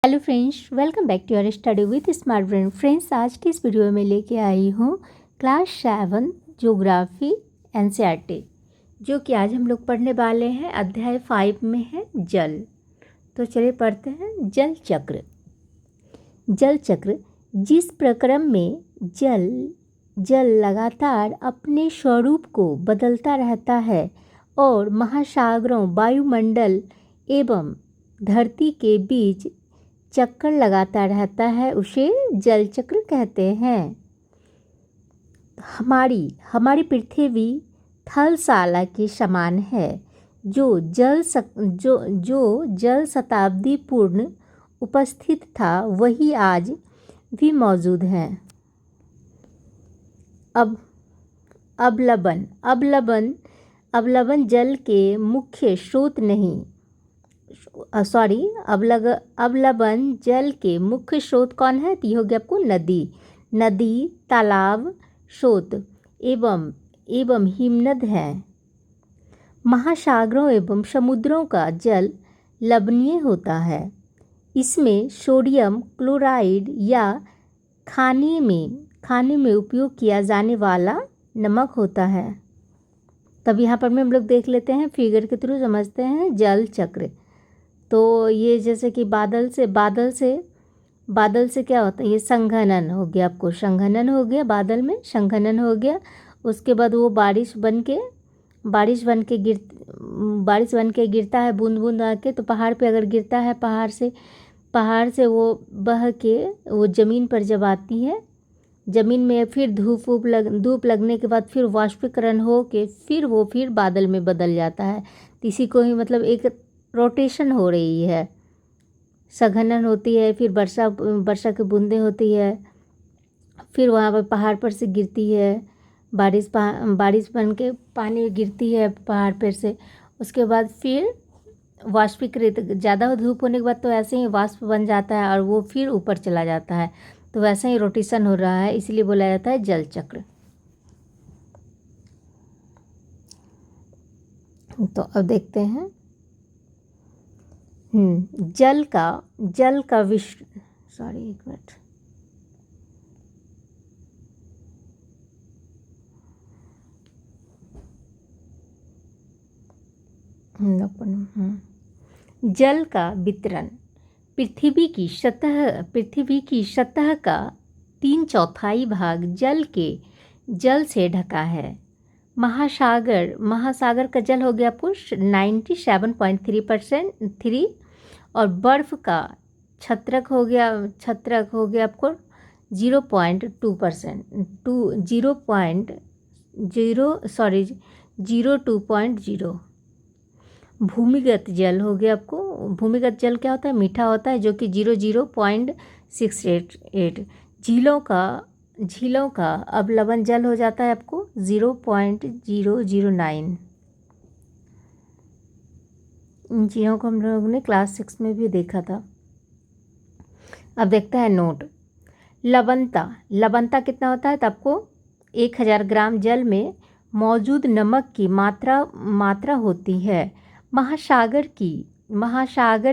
Hello friends, welcome back to your study with smart brain. Friends, आज की इस video में लेके आई हूँ क्लास 7 ज्योग्राफी एनसीईआरटी, जो कि आज हम लोग पढ़ने वाले हैं। अध्याय 5 में है जल। तो चलिए पढ़ते हैं। जल चक्र। जल चक्र जिस प्रक्रम में जल लगातार अपने स्वरूप को बदलता रहता है और महासागरों, वायुमंडल एवं धरती के बीच चक्कर लगाता रहता है, उसे जल चक्र कहते हैं। हमारी पृथ्वी थलशाला के समान है, जो जल शताब्दी पूर्ण उपस्थित था, वही आज भी मौजूद है। अवलंबन जल के मुख्य स्रोत नहीं। अवलंबन जल के मुख्य स्रोत कौन है? तो ये हो गया आपको नदी, तालाब, स्रोत एवं हिमनद है। महासागरों एवं समुद्रों का जल लवणीय होता है। इसमें सोडियम क्लोराइड या खाने में उपयोग किया जाने वाला नमक होता है। तब यहाँ पर हम लोग देख लेते हैं, फिगर के थ्रू समझते हैं जल चक्र। तो ये जैसे कि बादल से क्या होता है? ये संघनन हो गया, आपको संघनन हो गया, बादल में संघनन हो गया। उसके बाद वो बारिश बन के गिरता है, बूंद बूंद आके। तो पहाड़ पे अगर गिरता है, पहाड़ से वो बह के वो ज़मीन पर जब आती है, ज़मीन में फिर धूप लगने के बाद फिर वाष्पीकरण हो के फिर बादल में बदल जाता है। तो इसी को ही मतलब एक रोटेशन हो रही है, संघनन होती है, फिर वर्षा की बूंदें होती है, फिर वहाँ पर पहाड़ पर से गिरती है, बारिश बन के पानी गिरती है पहाड़ पर से। उसके बाद फिर वाष्पीकृत, ज़्यादा धूप होने के बाद तो ऐसे ही वाष्प बन जाता है और वो फिर ऊपर चला जाता है। तो वैसे ही रोटेशन हो रहा है, इसलिए बोला जाता है जल चक्र। तो अब देखते हैं जल का विश्व, सॉरी एक मिनट, जल का वितरण। पृथ्वी की सतह का 3/4 भाग जल से ढका है। महासागर का जल हो गया आपको 97.3%, और बर्फ का छत्रक हो गया आपको 0.2%। भूमिगत जल हो गया आपको। भूमिगत जल क्या होता है? मीठा होता है, जो कि 0.688। झीलों का अवलंबन जल हो जाता है आपको 0.009। इन चीज़ों को हम लोगों ने क्लास 6 में भी देखा था। अब देखते हैं नोट। लवणता कितना होता है? तो आपको 1000 ग्राम जल में मौजूद नमक की मात्रा होती है। महासागर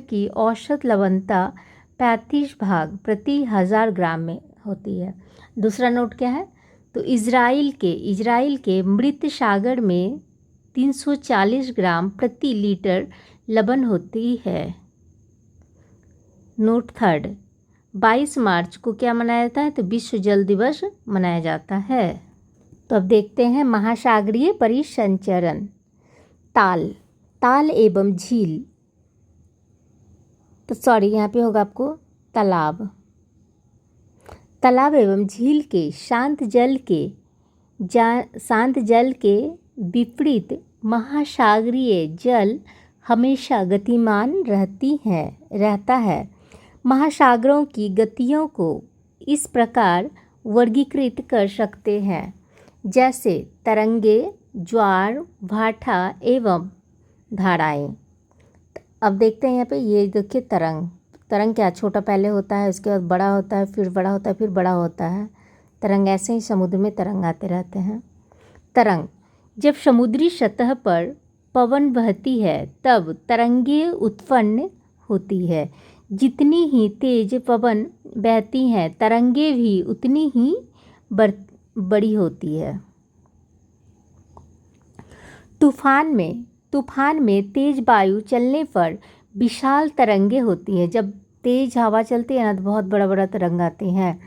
की औसत लवणता 35 भाग प्रति 1000 ग्राम में होती है। दूसरा नोट क्या है? तो इजराइल के मृत सागर में 340 ग्राम प्रति लीटर लवण होती है। नोट थर्ड, 22 मार्च को क्या मनाया जाता है? तो विश्व जल दिवस मनाया जाता है। तो अब देखते हैं महासागरीय परिसंचरण। ताल एवं झील, तो सॉरी यहाँ पे होगा आपको तालाब एवं झील के शांत जल के विपरीत महासागरीय जल हमेशा गतिमान रहता है। महासागरों की गतियों को इस प्रकार वर्गीकृत कर सकते हैं, जैसे तरंगे, ज्वार भाटा एवं धाराएं। अब देखते हैं यहाँ पे, ये देखिए तरंग क्या, छोटा पहले होता है, उसके बाद बड़ा होता है, फिर बड़ा होता है, फिर बड़ा होता है। तरंग ऐसे ही समुद्र में तरंग आते रहते हैं। तरंग, जब समुद्री सतह पर पवन बहती है तब तरंगे उत्पन्न होती है। जितनी ही तेज पवन बहती हैं तरंगे भी उतनी ही बड़ी होती है। तूफान में तेज वायु चलने पर विशाल तरंगे होती हैं। जब तेज हवा चलती है ना तो बहुत बड़ा बड़ा तरंग आते हैं।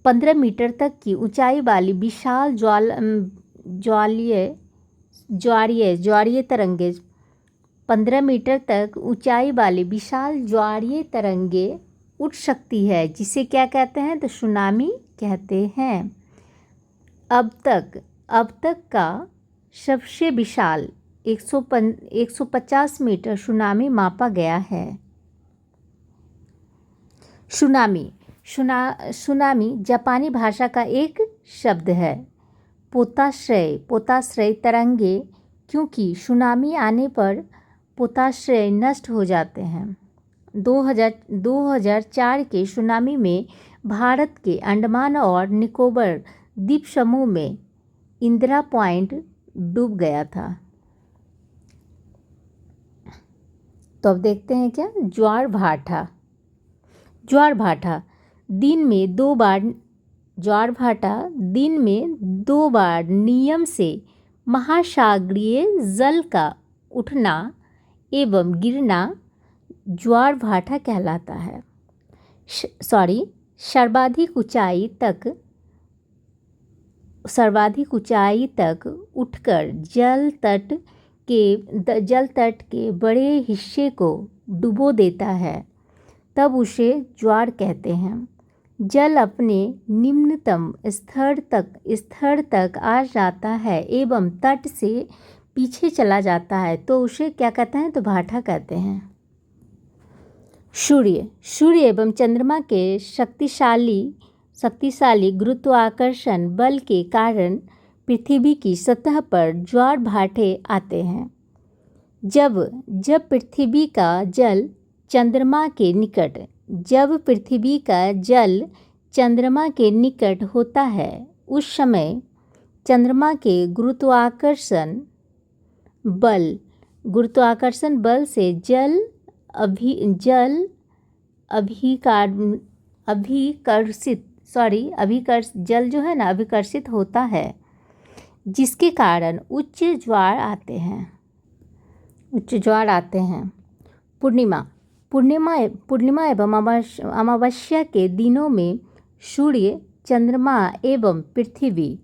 15 मीटर तक की ऊंचाई वाली विशाल ज्वारीय तरंगे 15 मीटर तक ऊंचाई वाली विशाल ज्वारीय तरंगे उठ सकती है, जिसे क्या कहते हैं तो सुनामी कहते हैं। अब तक का सबसे विशाल 150 मीटर सुनामी मापा गया है। सुनामी जापानी भाषा का एक शब्द है। पोताश्रय तरंगे, क्योंकि सुनामी आने पर पोताश्रय नष्ट हो जाते हैं। 2004 के सुनामी में भारत के अंडमान और निकोबार द्वीप समूह में इंदिरा पॉइंट डूब गया था। तो अब देखते हैं क्या ज्वार भाटा दिन में 2 बार नियम से महासागरीय जल का उठना एवं गिरना ज्वार भाटा कहलाता है। सर्वाधिक ऊंचाई तक उठकर जल तट के बड़े हिस्से को डुबो देता है, तब उसे ज्वार कहते हैं। जल अपने निम्नतम स्तर तक आ जाता है एवं तट से पीछे चला जाता है तो उसे क्या कहते हैं तो भाटा कहते हैं। सूर्य एवं चंद्रमा के शक्तिशाली गुरुत्वाकर्षण बल के कारण पृथ्वी की सतह पर ज्वार भाटे आते हैं। जब पृथ्वी का जल चंद्रमा के निकट होता है, उस समय चंद्रमा के गुरुत्वाकर्षण बल से जल अभिकर्षित होता है, जिसके कारण उच्च ज्वार आते हैं। पूर्णिमा एवं अमावस्या के दिनों में सूर्य, चंद्रमा एवं पृथ्वी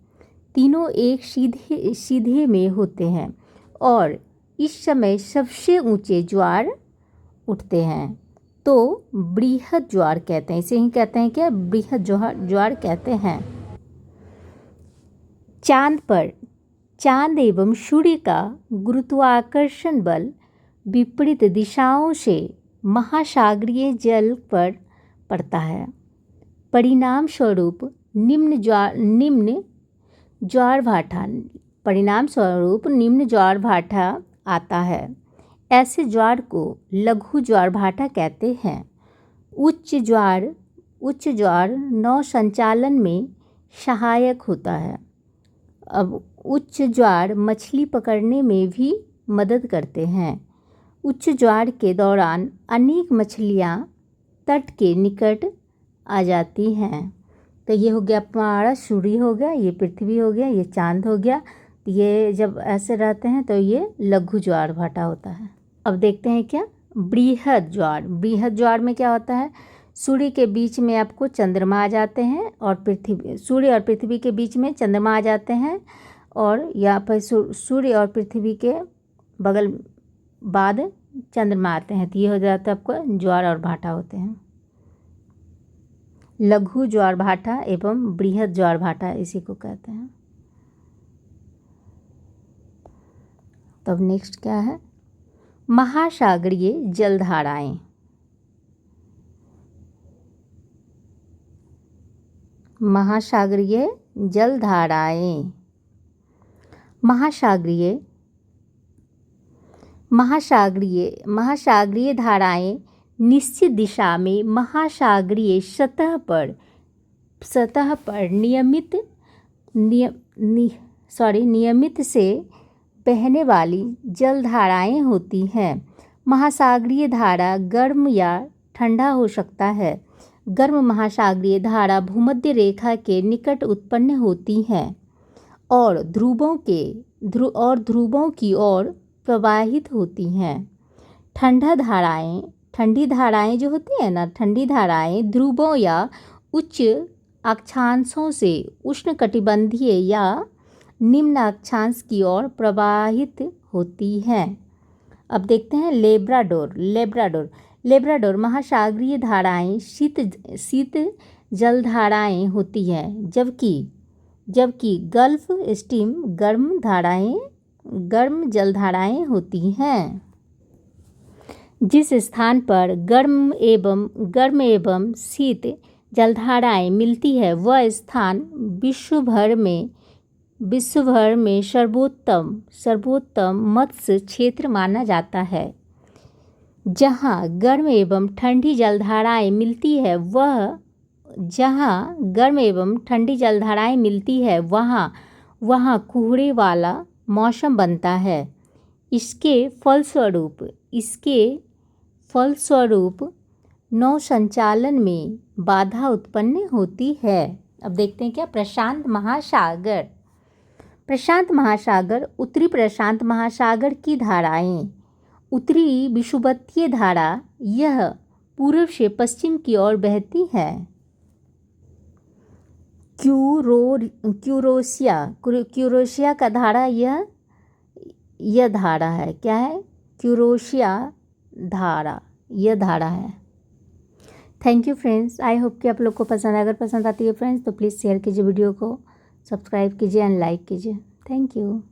तीनों एक सीधे में होते हैं और इस समय सबसे ऊंचे ज्वार उठते हैं, तो बृहद ज्वार कहते हैं। इसे ही कहते हैं क्या बृहद ज्वार कहते हैं। चांद एवं सूर्य का गुरुत्वाकर्षण बल विपरीत दिशाओं से महासागरीय जल पर पड़ता है। परिणाम स्वरूप निम्न ज्वार भाटा आता है। ऐसे ज्वार को लघु ज्वार भाटा कहते हैं। उच्च ज्वार नौ संचालन में सहायक होता है। अब उच्च ज्वार मछली पकड़ने में भी मदद करते हैं। उच्च ज्वार के दौरान अनेक मछलियाँ तट के निकट आ जाती हैं। तो ये हो गया हमारा सूर्य हो गया, ये पृथ्वी हो गया, ये चांद हो गया। ये जब ऐसे रहते हैं तो ये लघु ज्वार भाटा होता है। अब देखते हैं क्या बृहद ज्वार में क्या होता है। सूर्य के बीच में आपको चंद्रमा आ जाते हैं और सूर्य और पृथ्वी के बीच में चंद्रमा आ जाते हैं और यहाँ पर सूर्य और पृथ्वी के बगल बाद चंद्रमा आते हैं, तो ये हो जाता है आपको ज्वार और भाटा होते हैं। लघु ज्वार भाटा एवं बृहद ज्वार भाटा इसी को कहते हैं। तब नेक्स्ट क्या है महासागरीय जलधाराएं। महासागरीय धाराएं निश्चित दिशा में महासागरीय सतह पर नियमित से बहने वाली जलधाराएं होती हैं। महासागरीय धारा गर्म या ठंडा हो सकता है। गर्म महासागरीय धारा भूमध्य रेखा के निकट उत्पन्न होती हैं और ध्रुवों की ओर प्रवाहित होती हैं। ठंडी धाराएं जो होती हैं ना, ठंडी धाराएं ध्रुवों या उच्च अक्षांशों से उष्णकटिबंधीय या निम्न अक्षांश की ओर प्रवाहित होती हैं। अब देखते हैं लेब्राडोर महासागरीय धाराएं शीत जलधाराएं होती हैं, जबकि गल्फ स्ट्रीम गर्म जलधाराएं होती हैं। जिस स्थान पर गर्म एवं शीत जलधाराएं मिलती है वह स्थान विश्व भर में सर्वोत्तम मत्स्य क्षेत्र माना जाता है। जहाँ गर्म एवं ठंडी जलधाराएं मिलती है वहाँ कुहरे वाला मौसम बनता है। इसके फलस्वरूप नौ संचालन में बाधा उत्पन्न होती है। अब देखते हैं क्या प्रशांत महासागर उत्तरी प्रशांत महासागर की धाराएं। उत्तरी विषुवतीय धारा यह पूर्व से पश्चिम की ओर बहती है। क्यूरोशिया का धारा यह धारा है। क्या है? क्यूरोशिया धारा, यह धारा है। Thank you friends, I hope कि आप लोग को पसंद है। अगर पसंद आती है फ्रेंड्स तो प्लीज़ शेयर कीजिए वीडियो को, सब्सक्राइब कीजिए एंड लाइक कीजिए। Thank you.